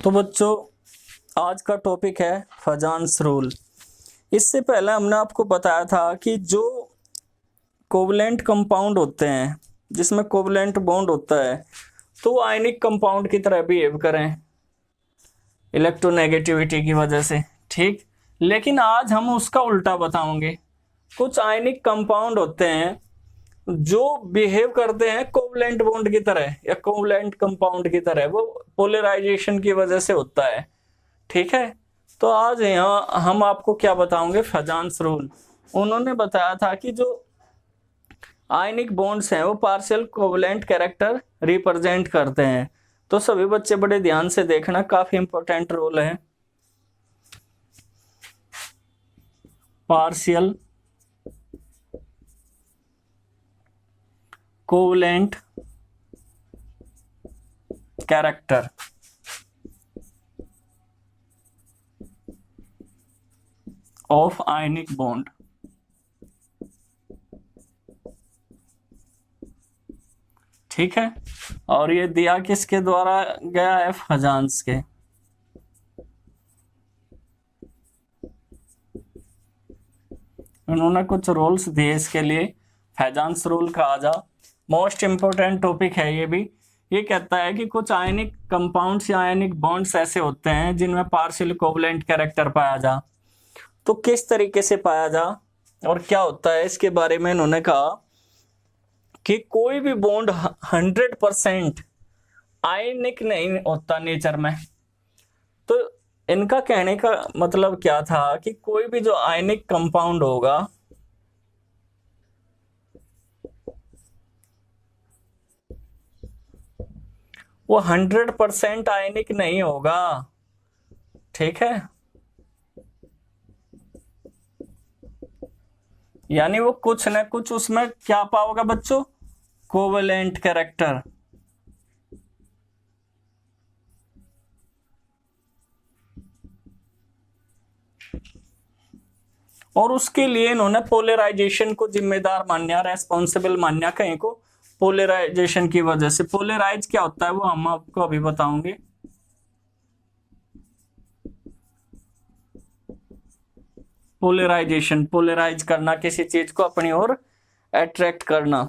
तो बच्चों आज का टॉपिक है फजान्स रूल। इससे पहले हमने आपको बताया था कि जो कोवलेंट कंपाउंड होते हैं जिसमें कोवलेंट बॉन्ड होता है तो वो आयनिक कंपाउंड की तरह बिहेव करें इलेक्ट्रोनेगेटिविटी की वजह से, ठीक। लेकिन आज हम उसका उल्टा बताएंगे। कुछ आयनिक कंपाउंड होते हैं जो बिहेव करते हैं कोवलेंट बॉन्ड की तरह या कोवलेंट कंपाउंड की तरह, वो पोलराइजेशन की वजह से होता है, ठीक है। तो आज यहाँ हम आपको क्या बताएंगे, फजान्स रूल। उन्होंने बताया था कि जो आयनिक बॉन्ड्स हैं वो पार्शियल कोवलेंट कैरेक्टर रिप्रेजेंट करते हैं। तो सभी बच्चे बड़े ध्यान से देखना, काफी इंपॉर्टेंट रोल है। Partial covalent character of ionic bond, ठीक है। और ये दिया किसके द्वारा गया है, फजान्स के। उन्होंने कुछ रूल्स दिए इसके लिए, फजान्स रूल कहा जा। मोस्ट इंपोर्टेंट टॉपिक है ये भी। ये कहता है कि कुछ आयनिक कंपाउंड्स या आयनिक बॉन्ड्स ऐसे होते हैं जिनमें पार्शियल कोवलेंट कैरेक्टर पाया जा। तो किस तरीके से पाया जा और क्या होता है इसके बारे में इन्होंने कहा कि कोई भी बॉन्ड 100% आयनिक नहीं होता नेचर में। तो इनका कहने का मतलब क्या था कि कोई भी जो आयनिक कंपाउंड होगा वो 100% आयनिक नहीं होगा, ठीक है। यानी वो कुछ न कुछ उसमें क्या पाओगे बच्चों, कोवलेंट कैरेक्टर। और उसके लिए इन्होंने पोलराइजेशन को जिम्मेदार मान्या, रेस्पॉन्सिबल मान्या कहीं को पोलराइजेशन की वजह से। पोलराइज क्या होता है वो हम आपको अभी बताऊंगे। पोलराइजेशन, पोलराइज करना, किसी चीज को अपनी ओर अट्रैक्ट करना।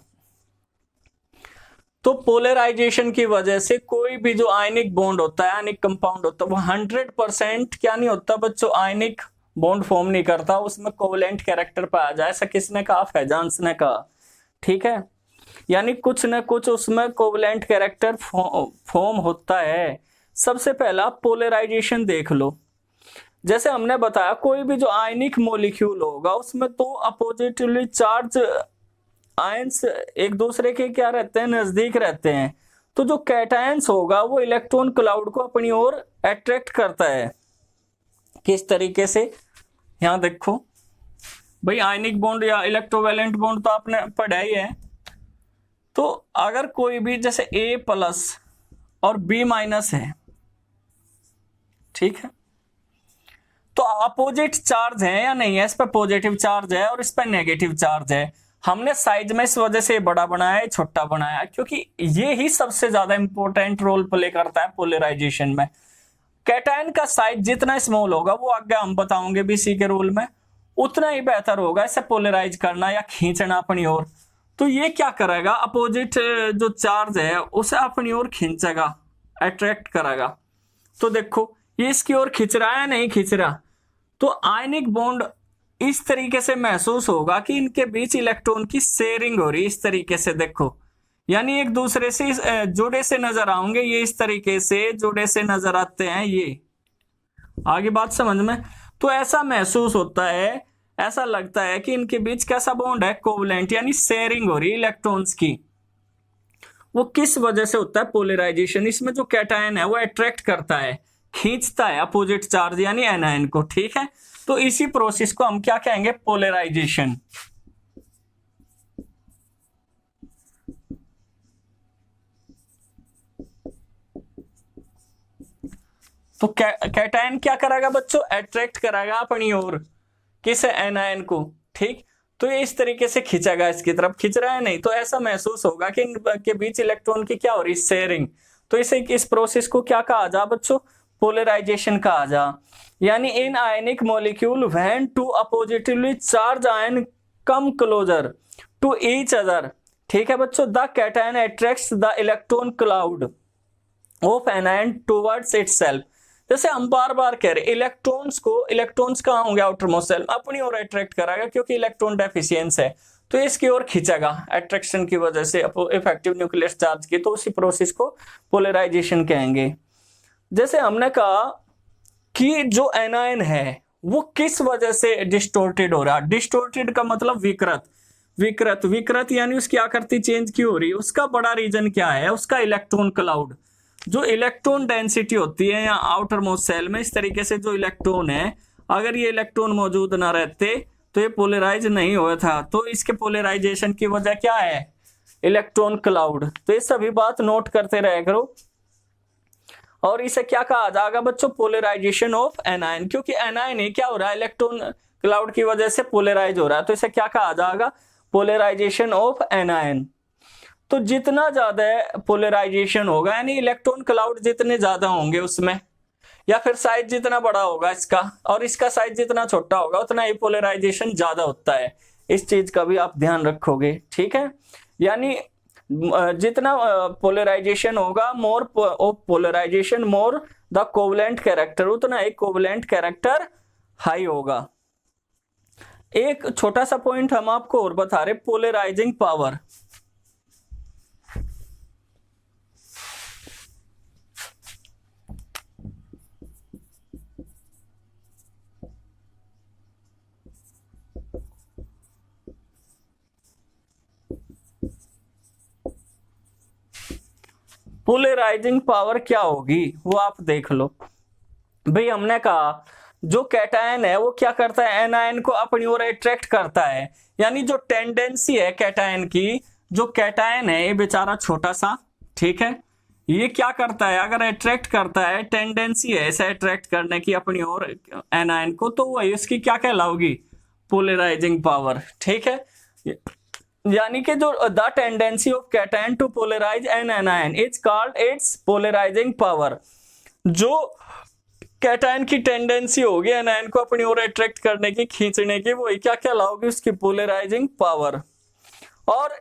तो पोलराइजेशन की वजह से कोई भी जो आयनिक बॉन्ड होता है, आयनिक कंपाउंड होता है, वो 100% क्या नहीं होता बच्चों, आयनिक बॉन्ड फॉर्म नहीं करता, उसमें कोवलेंट कैरेक्टर पाया जाए। ऐसा किसने कहा, फजान्स ने कहा, ठीक है। यानी कुछ न कुछ उसमें कोवलेंट कैरेक्टर फॉर्म होता है। सबसे पहला पोलराइजेशन देख लो। जैसे हमने बताया कोई भी जो आयनिक मॉलिक्यूल होगा उसमें तो अपोजिटिवली चार्ज आयंस एक दूसरे के क्या रहते हैं, नजदीक रहते हैं। तो जो कैटायंस होगा वो इलेक्ट्रॉन क्लाउड को अपनी ओर अट्रैक्ट करता है। किस तरीके से, यहां देखो भाई, आयनिक बॉन्ड या इलेक्ट्रोवैलेंट बॉन्ड तो आपने पढ़ा ही है। तो अगर कोई भी जैसे A+ और B- है, ठीक है, तो अपोजिट चार्ज है या नहीं है, इस पर पॉजिटिव चार्ज है और इस पर नेगेटिव चार्ज है। हमने साइज में इस वजह से बड़ा बनाया है, छोटा बनाया, क्योंकि ये ही सबसे ज्यादा इंपॉर्टेंट रोल प्ले करता है पोलराइजेशन में। कैटायन का साइज जितना स्मॉल होगा, वो आगे हम बताओगे बीसी के रूल में, उतना ही बेहतर होगा इसे पोलराइज करना या खींचना अपनी ओर। तो ये क्या करेगा, अपोजिट जो चार्ज है उसे अपनी ओर खींचेगा, अट्रैक्ट करेगा। तो देखो ये इसकी ओर खींच रहा है, नहीं खींच रहा। तो आयनिक बॉन्ड इस तरीके से महसूस होगा कि इनके बीच इलेक्ट्रॉन की शेयरिंग हो रही है, इस तरीके से देखो। यानी एक दूसरे से जुड़े से नजर आएंगे, ये इस तरीके से जुड़े से नजर आते हैं। ये आगे बात समझ में। तो ऐसा महसूस होता है, ऐसा लगता है कि इनके बीच कैसा बॉन्ड है, कोवलेंट, यानी शेयरिंग हो रही है इलेक्ट्रॉन्स की। वो किस वजह से होता है, पोलराइजेशन। इसमें जो कैटायन है वो अट्रैक्ट करता है, खींचता है अपोजिट चार्ज यानी एनायन को, ठीक है। तो इसी प्रोसेस को हम क्या कहेंगे, पोलराइजेशन। तो कैटायन क्या करेगा बच्चों, अट्रैक्ट करेगा अपनी ओर किस, एनायन को, ठीक। तो ये इस तरीके से खींचेगा, इसकी तरफ खींच रहा है, नहीं तो ऐसा महसूस होगा कि इनके बीच इलेक्ट्रॉन की क्या हो रही, शेयरिंग। तो इसे इस प्रोसेस को क्या कहा जा बच्चों, पोलराइजेशन कहा जा, यानी in ionic molecule when two oppositely charged ion come closer to each other, ठीक है बच्चों, the cation attracts the electron cloud of anion towards itself. जैसे हम बार बार कह रहे इलेक्ट्रॉन्स कहाँ होंगे, आउटर मोस्ट सेल, अपनी ओर अट्रैक्ट कराएगा क्योंकि इलेक्ट्रॉन डेफिशिएंस है तो इसकी ओर खींचेगा अट्रैक्शन की वजह से इफेक्टिव न्यूक्लियर चार्ज की, तो उसी प्रोसेस को पोलराइजेशन कहेंगे। जैसे हमने कहा कि जो एनायन है वो किस वजह से डिस्टोर्टेड हो रहा है, डिस्टोर्टेड का मतलब विकृत यानी उसकी आकृति चेंज क्यों हो रही है, उसका बड़ा रीजन क्या है, उसका इलेक्ट्रॉन क्लाउड, जो इलेक्ट्रॉन डेंसिटी होती है या आउटर मोस्ट सेल में, इस तरीके से जो इलेक्ट्रॉन है, अगर ये इलेक्ट्रॉन मौजूद ना रहते तो ये पोलराइज नहीं हुआ था, तो इसके पोलराइजेशन की वजह क्या है, इलेक्ट्रॉन क्लाउड। तो ये सभी बात नोट करते रहे करो। और इसे क्या कहा जाएगा बच्चों, पोलराइजेशन ऑफ एनायन, क्योंकि एनायन ही क्या हो रहा है, इलेक्ट्रॉन क्लाउड की वजह से पोलराइज हो रहा है, तो इसे क्या कहा जाएगा, पोलराइजेशन ऑफ एनायन। तो जितना ज्यादा पोलराइजेशन होगा यानी इलेक्ट्रॉन क्लाउड जितने ज्यादा होंगे उसमें, या फिर साइज जितना बड़ा होगा इसका और इसका साइज जितना छोटा होगा उतना ही पोलराइजेशन ज्यादा होता है। इस चीज का भी आप ध्यान रखोगे, ठीक है। यानी जितना पोलराइजेशन होगा, more polarization more the covalent character, उतना एक कोवलेंट कैरेक्टर हाई होगा। एक छोटा सा पॉइंट हम आपको और बता रहे, पोलराइजिंग पावर। पोलराइजिंग पावर क्या होगी वो आप देख लो भाई। हमने कहा जो कैटायन है वो क्या करता है, एनायन को अपनी ओर अट्रैक्ट करता है, यानी जो टेंडेंसी है कैटायन की, जो कैटायन है ये बेचारा छोटा सा, ठीक है, ये क्या करता है, अगर अट्रैक्ट करता है, टेंडेंसी है ऐसे अट्रैक्ट करने की अपनी ओर एनायन को, तो वही उसकी क्या कहलाओगी, पोलराइजिंग पावर, ठीक है। यानी कि जो the tendency of cation to polarize an anion is called its polarizing power. जो कैटायन की टेंडेंसी होगी एनायन को अपनी ओर अट्रैक्ट करने की, खींचने की, वो क्या कहलाओगी, उसकी पोलराइजिंग पावर। और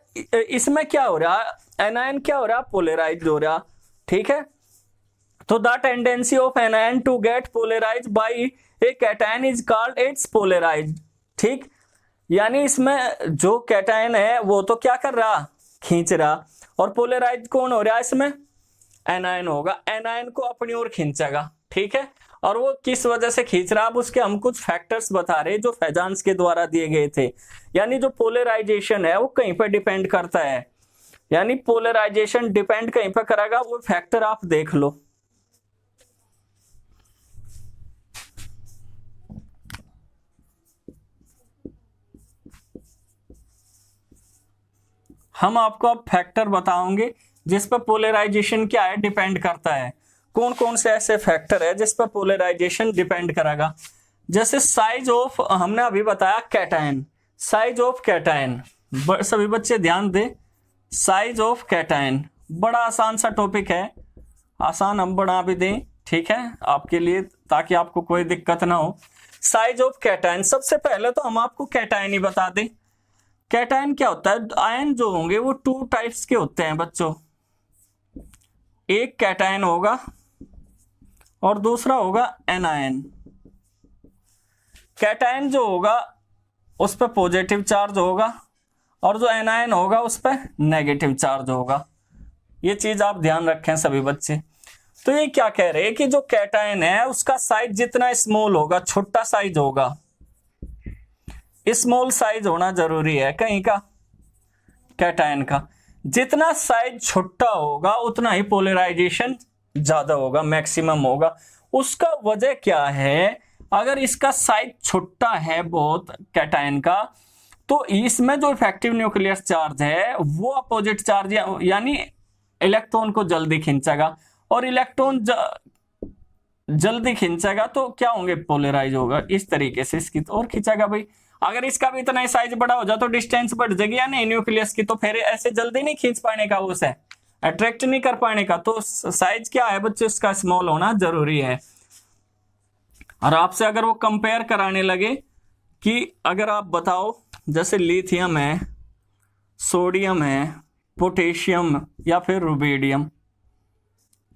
इसमें क्या हो रहा है, एनायन क्या हो रहा, पोलराइज हो रहा, ठीक है। तो the tendency of anion to get polarize by a cation is called its polarize, ठीक। यानी इसमें जो कैटायन है वो तो क्या कर रहा, खींच रहा, और पोलराइज कौन हो रहा है इसमें, एनायन होगा, एनायन को अपनी ओर खींचेगा, ठीक है। और वो किस वजह से खींच रहा, अब उसके हम कुछ फैक्टर्स बता रहे जो फेजान्स के द्वारा दिए गए थे। यानी जो पोलराइजेशन है वो कहीं पर डिपेंड करता है, यानी पोलराइजेशन डिपेंड कहीं पर करेगा, वो फैक्टर आप देख लो। हम आपको अब फैक्टर बताओगे जिस पर पोलराइजेशन क्या है, डिपेंड करता है। कौन कौन से ऐसे फैक्टर है जिस पर पोलराइजेशन डिपेंड करेगा। जैसे साइज ऑफ, हमने अभी बताया कैटायन, साइज ऑफ कैटायन, सभी बच्चे ध्यान दे, साइज ऑफ कैटायन बड़ा आसान सा टॉपिक है, आसान हम बना भी दें, ठीक है, आपके लिए, ताकि आपको कोई दिक्कत ना हो। साइज ऑफ कैटायन, सबसे पहले तो हम आपको कैटायन ही बता दें। कैटायन क्या होता है, आयन जो होंगे वो टू टाइप्स के होते हैं बच्चों, एक कैटायन होगा और दूसरा होगा एनायन। कैटायन जो होगा उस पर पॉजिटिव चार्ज होगा और जो एनायन होगा उस पर नेगेटिव चार्ज होगा। ये चीज आप ध्यान रखें सभी बच्चे। तो ये क्या कह रहे हैं कि जो कैटायन है उसका साइज जितना स्मॉल होगा, छोटा साइज होगा, स्मॉल साइज होना जरूरी है कहीं का, कैटायन का, जितना साइज छोटा होगा उतना ही पोलराइजेशन ज्यादा होगा, मैक्सिमम होगा। उसका वजह क्या है, अगर इसका साइज छोटा है बहुत कैटायन का, तो इसमें जो इफेक्टिव न्यूक्लियर चार्ज है वो अपोजिट चार्ज यानी इलेक्ट्रॉन को जल्दी खींचेगा, और इलेक्ट्रॉन जल्दी खींचेगा तो क्या होंगे, पोलराइज होगा। इस तरीके से इसकी और खींचेगा भाई। अगर इसका भी इतना ही साइज बड़ा हो जाए तो डिस्टेंस बढ़ जाएगी या नहीं न्यूक्लियस की, तो फिर ऐसे जल्दी नहीं खींच पाने का उसे, अट्रैक्ट नहीं कर पाने का, तो साइज क्या है बच्चों इसका स्मॉल होना जरूरी है। और आपसे अगर वो कंपेयर कराने लगे कि अगर आप बताओ जैसे लिथियम है, सोडियम है, पोटेशियम या फिर रुबिडियम,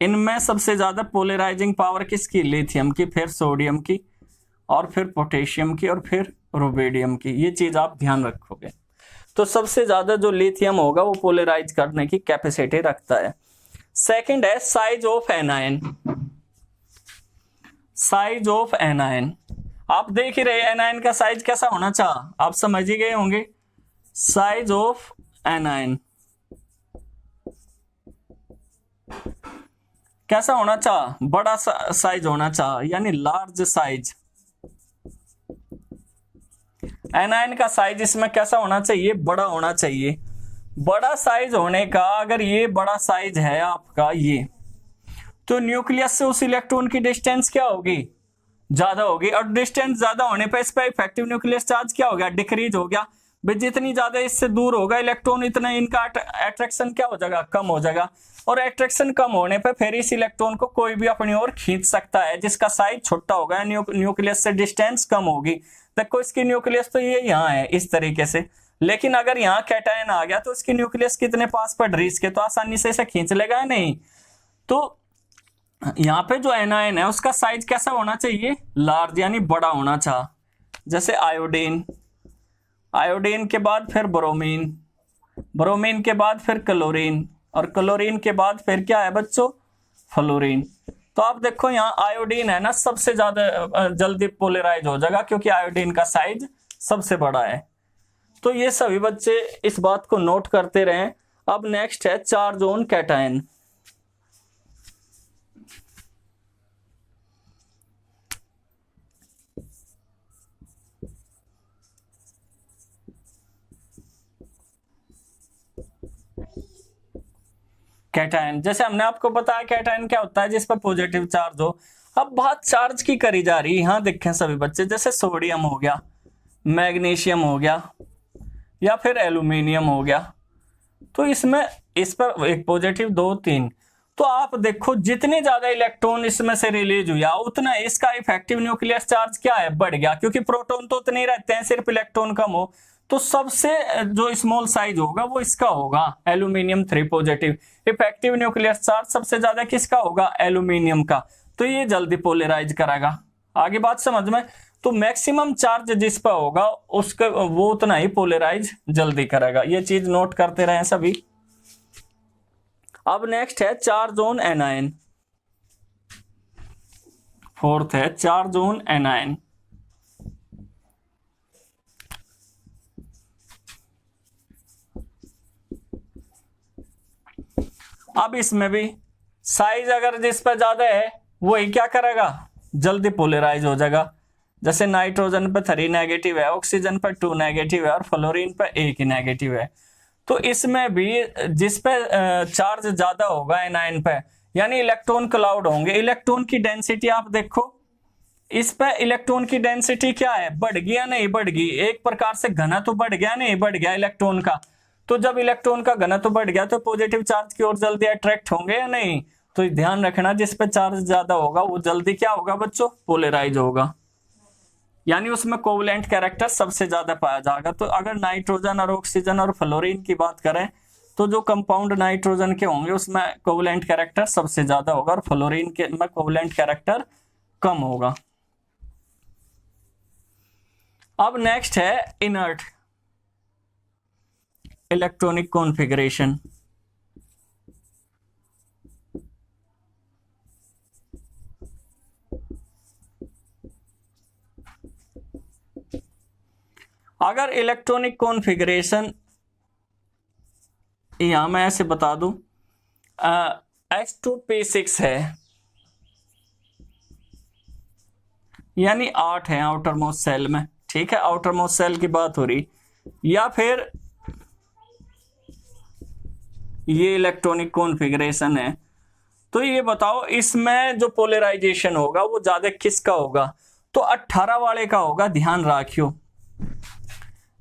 इनमें सबसे ज्यादा पोलराइजिंग पावर किसकी? लिथियम की, फिर सोडियम की, और फिर पोटेशियम की, और फिर रुबिडियम की। ये चीज आप ध्यान रखोगे। तो सबसे ज्यादा जो लिथियम होगा वो पोलराइज करने की कैपेसिटी रखता है। सेकंड है size of anion. Size of anion आप देख ही रहे, एनायन का साइज कैसा होना चाहिए, आप समझ ही गए होंगे। साइज ऑफ एनायन कैसा होना चाहिए? बड़ा साइज होना चाहिए, यानी लार्ज साइज। एनायन का साइज इसमें कैसा होना चाहिए? बड़ा होना चाहिए। बड़ा साइज होने का, अगर ये बड़ा साइज है आपका ये, तो न्यूक्लियस से उस इलेक्ट्रॉन की डिस्टेंस क्या होगी? ज्यादा होगी। और डिस्टेंस ज्यादा होने पर इस पर इफेक्टिव न्यूक्लियस चार्ज क्या हो गया? डिक्रीज हो गया। भाई जितनी ज्यादा इससे दूर होगा इलेक्ट्रॉन, इतना इनका अट्रैक्शन क्या हो जाएगा? कम हो जाएगा। और अट्रैक्शन कम होने पर फिर इस इलेक्ट्रॉन को कोई भी अपनी ओर खींच सकता है, जिसका साइज छोटा होगा, न्यूक्लियस से डिस्टेंस कम होगी। देखो इसकी न्यूक्लियस तो ये यहाँ है इस तरीके से, लेकिन अगर यहाँ कैटायन आ गया तो इसकी न्यूक्लियस कितने पास पड़ रही इसके, तो आसानी से इसे खींच लेगा नहीं। तो यहाँ पे जो एनायन है उसका साइज कैसा होना चाहिए? लार्ज, यानी बड़ा होना चाहिए। जैसे आयोडीन, आयोडीन के बाद फिर ब्रोमीन, ब्रोमीन के बाद फिर क्लोरीन, और क्लोरीन के बाद फिर क्या है बच्चों? फ्लोरीन। तो आप देखो यहाँ आयोडीन है ना, सबसे ज्यादा जल्दी पोलराइज हो जाएगा क्योंकि आयोडीन का साइज सबसे बड़ा है। तो ये सभी बच्चे इस बात को नोट करते रहें। अब नेक्स्ट है चार्ज ऑन कैटायन। कैटायन, जैसे हमने आपको बताया कैटायन क्या होता है? जिस पर पॉजिटिव चार्ज हो। अब बात चार्ज की करी जा रही है, यहां देखें सभी बच्चे, जैसे सोडियम हो गया, मैग्नीशियम हो गया, या फिर एल्यूमिनियम हो गया, तो इसमें इस पर एक पॉजिटिव, 2, 3। तो आप देखो जितने ज्यादा इलेक्ट्रॉन इसमें से रिलीज हुआ उतना इसका इफेक्टिव न्यूक्लियस चार्ज क्या है? बढ़ गया, क्योंकि प्रोटॉन तो उतने ही रहते हैं, सिर्फ इलेक्ट्रॉन कम हो। तो सबसे जो स्मॉल साइज होगा वो इसका होगा, aluminium 3 positive. Effective nucleus charge सबसे ज्यादा किसका होगा? एल्यूमिनियम का। तो ये जल्दी पोलराइज करेगा। आगे बात समझ में? तो मैक्सिमम चार्ज जिस पर होगा उसका वो उतना ही पोलराइज जल्दी करेगा। ये चीज नोट करते रहे सभी। अब नेक्स्ट है चार्ज ऑन एनायन। फोर्थ है चार्ज ऑन एनायन। अब इसमें भी साइज अगर जिस पर ज्यादा है वही क्या करेगा? जल्दी पोलराइज हो जाएगा। जैसे नाइट्रोजन पर 3 नेगेटिव है, ऑक्सीजन पर 2 नेगेटिव है, और फ्लोरीन पर 1 ही नेगेटिव है। तो इसमें भी जिस पे चार्ज ज्यादा होगा एनायन पे, यानी इलेक्ट्रॉन क्लाउड होंगे। इलेक्ट्रॉन की डेंसिटी आप देखो, इस पे इलेक्ट्रॉन की डेंसिटी क्या है? बढ़ गई या नहीं बढ़ गई? एक प्रकार से घना तो बढ़ गया, नहीं बढ़ गया इलेक्ट्रॉन का। तो जब इलेक्ट्रॉन का घनत्व बढ़ गया तो पॉजिटिव चार्ज की ओर जल्दी अट्रैक्ट होंगे या नहीं? तो ध्यान रखना, जिस पे चार्ज ज्यादा होगा वो जल्दी क्या होगा बच्चों? पोलराइज होगा, यानी उसमें कोवलेंट कैरेक्टर सबसे ज्यादा पाया जाएगा। तो अगर नाइट्रोजन और ऑक्सीजन और फ्लोरीन की बात करें तो जो कंपाउंड नाइट्रोजन के होंगे उसमें कोवलेंट कैरेक्टर सबसे ज्यादा होगा, और फ्लोरीन के में कोवलेंट कैरेक्टर कम होगा। अब नेक्स्ट है इनर्ट इलेक्ट्रॉनिक कॉन्फ़िगरेशन। अगर इलेक्ट्रॉनिक कॉन्फ़िगरेशन यहां मैं ऐसे बता दूं, H2P6 है, यानी 8 है आउटर मोस्ट सेल में, ठीक है, आउटर मोस्ट सेल की बात हो रही। या फिर ये इलेक्ट्रॉनिक कॉन्फ़िगरेशन है, तो ये बताओ इसमें जो पोलराइजेशन होगा वो ज्यादा किसका होगा? तो 18 वाले का होगा, ध्यान रखियो।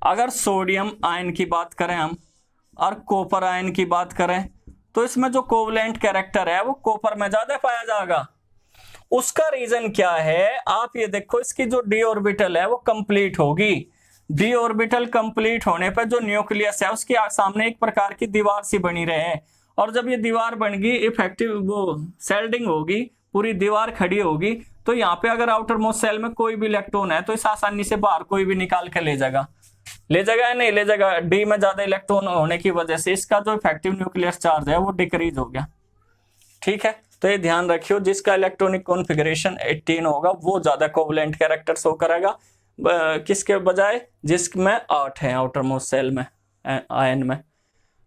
अगर सोडियम आयन की बात करें हम और कॉपर आयन की बात करें तो इसमें जो कोवलेंट कैरेक्टर है वो कॉपर में ज्यादा पाया जाएगा। उसका रीजन क्या है, आप ये देखो, इसकी जो डी ऑर्बिटल है वो कंप्लीट होगी। डी ऑर्बिटल कंप्लीट होने पर जो न्यूक्लियस है उसके सामने एक प्रकार की दीवार सी बनी रहे, और जब ये दीवार बन गई, इफेक्टिव वो सेल्डिंग होगी, पूरी दीवार खड़ी होगी, तो यहाँ पे अगर आउटर मोस्ट सेल में कोई भी इलेक्ट्रॉन है तो इस आसानी से बाहर कोई भी निकाल के ले जाएगा या नहीं ले जाएगा। डी में ज्यादा इलेक्ट्रॉन होने की वजह से इसका जो इफेक्टिव न्यूक्लियस चार्ज है वो डिक्रीज हो गया। ठीक है, तो ये ध्यान रखियो, जिसका इलेक्ट्रॉनिक कॉन्फ़िगरेशन 18 होगा वो ज्यादा कोवलेंट कैरेक्टर शो करेगा किसके बजाय जिसमें 8 है आउटर मोस्ट सेल में आयन में।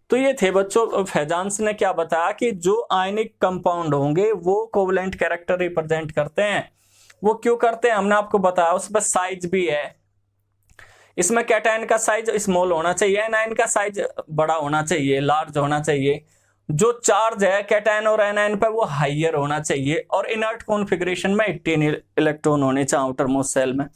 तो ये थे बच्चों, फैजांस ने क्या बताया कि जो आयनिक कंपाउंड होंगे वो कोवलेंट कैरेक्टर रिप्रेजेंट करते हैं। वो क्यों करते हैं हमने आपको बताया, उस पर साइज भी है। इसमें कैटायन का साइज स्मॉल होना चाहिए, एनायन का साइज बड़ा होना चाहिए, लार्ज होना चाहिए। जो चार्ज है कैटायन और एनायन पर वो हाइयर होना चाहिए, और इनर्ट कॉन्फ़िगरेशन में 18 इलेक्ट्रॉन होने चाहिए आउटर मोस्ट सेल में,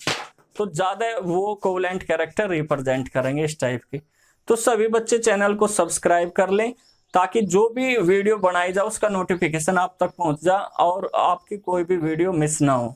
तो ज्यादा वो कोवलेंट कैरेक्टर रिप्रेजेंट करेंगे इस टाइप की। तो सभी बच्चे चैनल को सब्सक्राइब कर लें ताकि जो भी वीडियो बनाई जाए उसका नोटिफिकेशन आप तक पहुंच जाए और आपकी कोई भी वीडियो मिस ना हो।